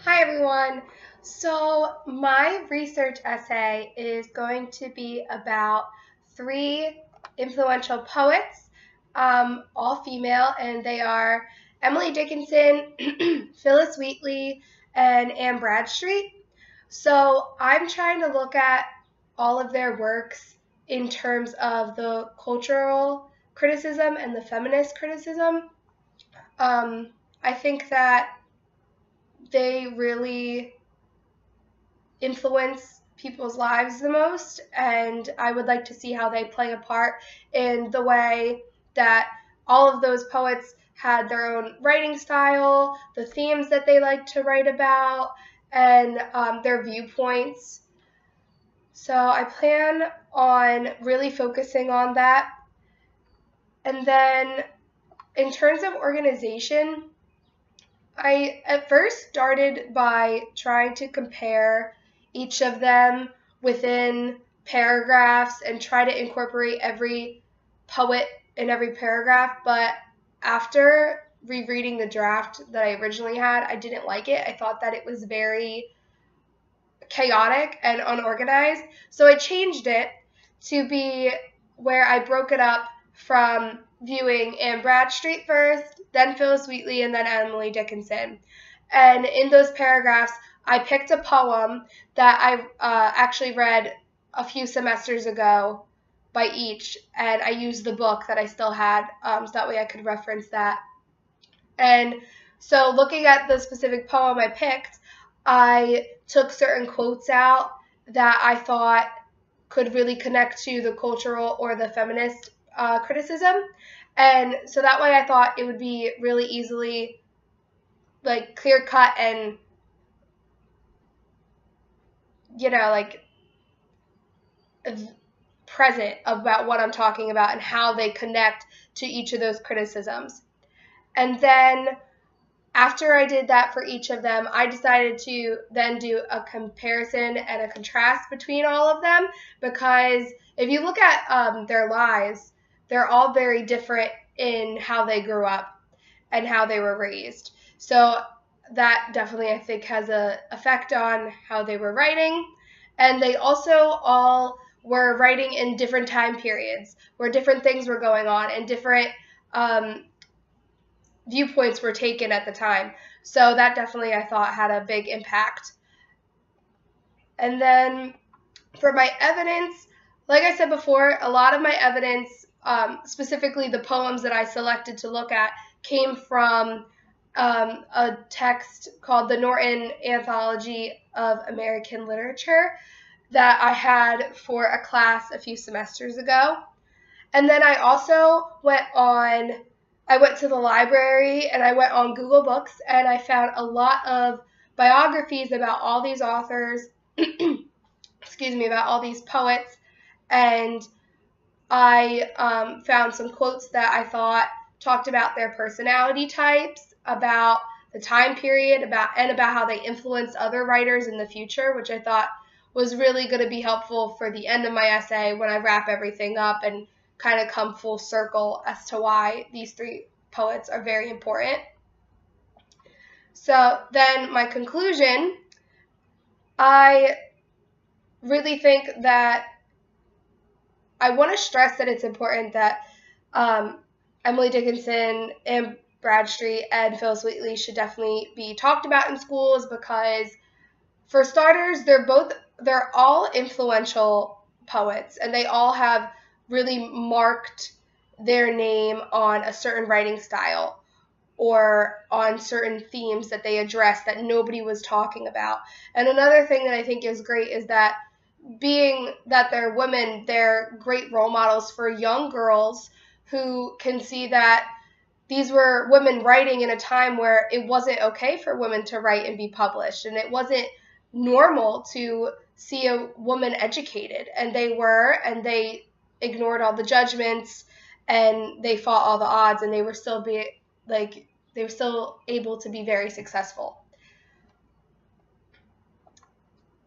Hi everyone. So my research essay is going to be about three influential poets, all female, and they are Emily Dickinson, Phillis Wheatley, and Anne Bradstreet. So I'm trying to look at all of their works in terms of the cultural criticism and the feminist criticism. Um, I think that they really influence people's lives the most, and I would like to see how they play a part in the way that all of those poets had their own writing style, the themes that they like to write about, and their viewpoints. So I plan on really focusing on that. And then in terms of organization, I at first started by trying to compare each of them within paragraphs and try to incorporate every poet in every paragraph, but after rereading the draft that I originally had, I didn't like it. I thought that it was very chaotic and unorganized, so I changed it to be where I broke it up from viewing Anne Bradstreet first, then Phillis Wheatley, and then Emily Dickinson. And in those paragraphs, I picked a poem that I actually read a few semesters ago by each, and I used the book that I still had, so that way I could reference that. And so looking at the specific poem I picked, I took certain quotes out that I thought could really connect to the cultural or the feminist criticism. And so that way I thought it would be really easily like clear cut and, like present about what I'm talking about and how they connect to each of those criticisms. And then after I did that for each of them, I decided to then do a comparison and a contrast between all of them, because if you look at their lives, they're all very different in how they grew up and how they were raised. So that definitely, I think, has an effect on how they were writing. And they also all were writing in different time periods where different things were going on and different viewpoints were taken at the time. So that definitely, I thought, had a big impact. And then for my evidence, like I said before, a lot of my evidence, specifically the poems that I selected to look at, came from a text called the Norton Anthology of American Literature that I had for a class a few semesters ago. And then I also I went to the library and I went on Google Books and I found a lot of biographies about all these authors, excuse me, about all these poets, and I found some quotes that I thought talked about their personality types, about the time period, about how they influenced other writers in the future, which I thought was really going to be helpful for the end of my essay when I wrap everything up and kind of come full circle as to why these three poets are very important. So then my conclusion, I really think that I want to stress that it's important that Emily Dickinson and Bradstreet and Phillis Wheatley should definitely be talked about in schools, because for starters, they're all influential poets and they all have really marked their name on a certain writing style or on certain themes that they address that nobody was talking about. And another thing that I think is great is that being that they're women, they're great role models for young girls who can see that these were women writing in a time where it wasn't okay for women to write and be published, and it wasn't normal to see a woman educated, and they ignored all the judgments and they fought all the odds, and they were still able to be very successful.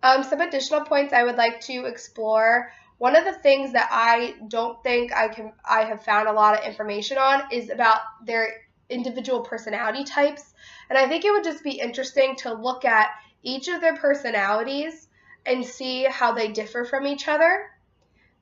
Some additional points I would like to explore. One of the things that I don't think I have found a lot of information on is about their individual personality types And I think it would just be interesting to look at each of their personalities and see how they differ from each other.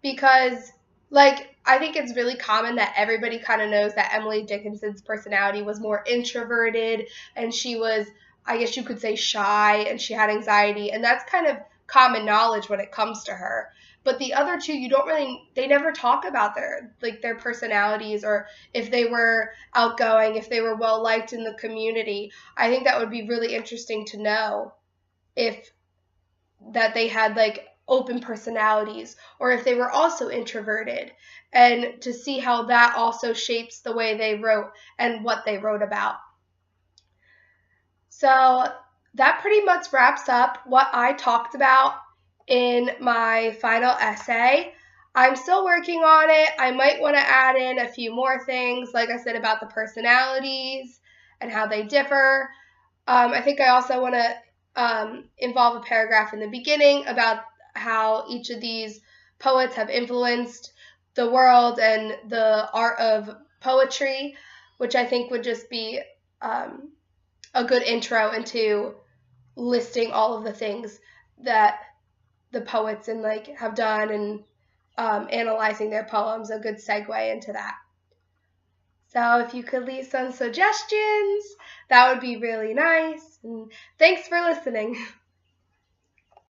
Because, like, I think it's really common that everybody kind of knows that Emily Dickinson's personality was more introverted, and she was, I guess you could say, shy, and she had anxiety, and that's kind of common knowledge when it comes to her. But the other two, they never talk about their personalities, or if they were outgoing, if they were well liked in the community. I think that would be really interesting to know if that they had like open personalities, or if they were also introverted, and to see how that also shapes the way they wrote and what they wrote about. So that pretty much wraps up what I talked about in my final essay. I'm still working on it. I might want to add in a few more things, like I said, about the personalities and how they differ. I think I also want to involve a paragraph in the beginning about how each of these poets have influenced the world and the art of poetry, which I think would just be a good intro into listing all of the things that the poets have done, and analyzing their poems, a good segue into that. So if you could leave some suggestions, that would be really nice. And thanks for listening.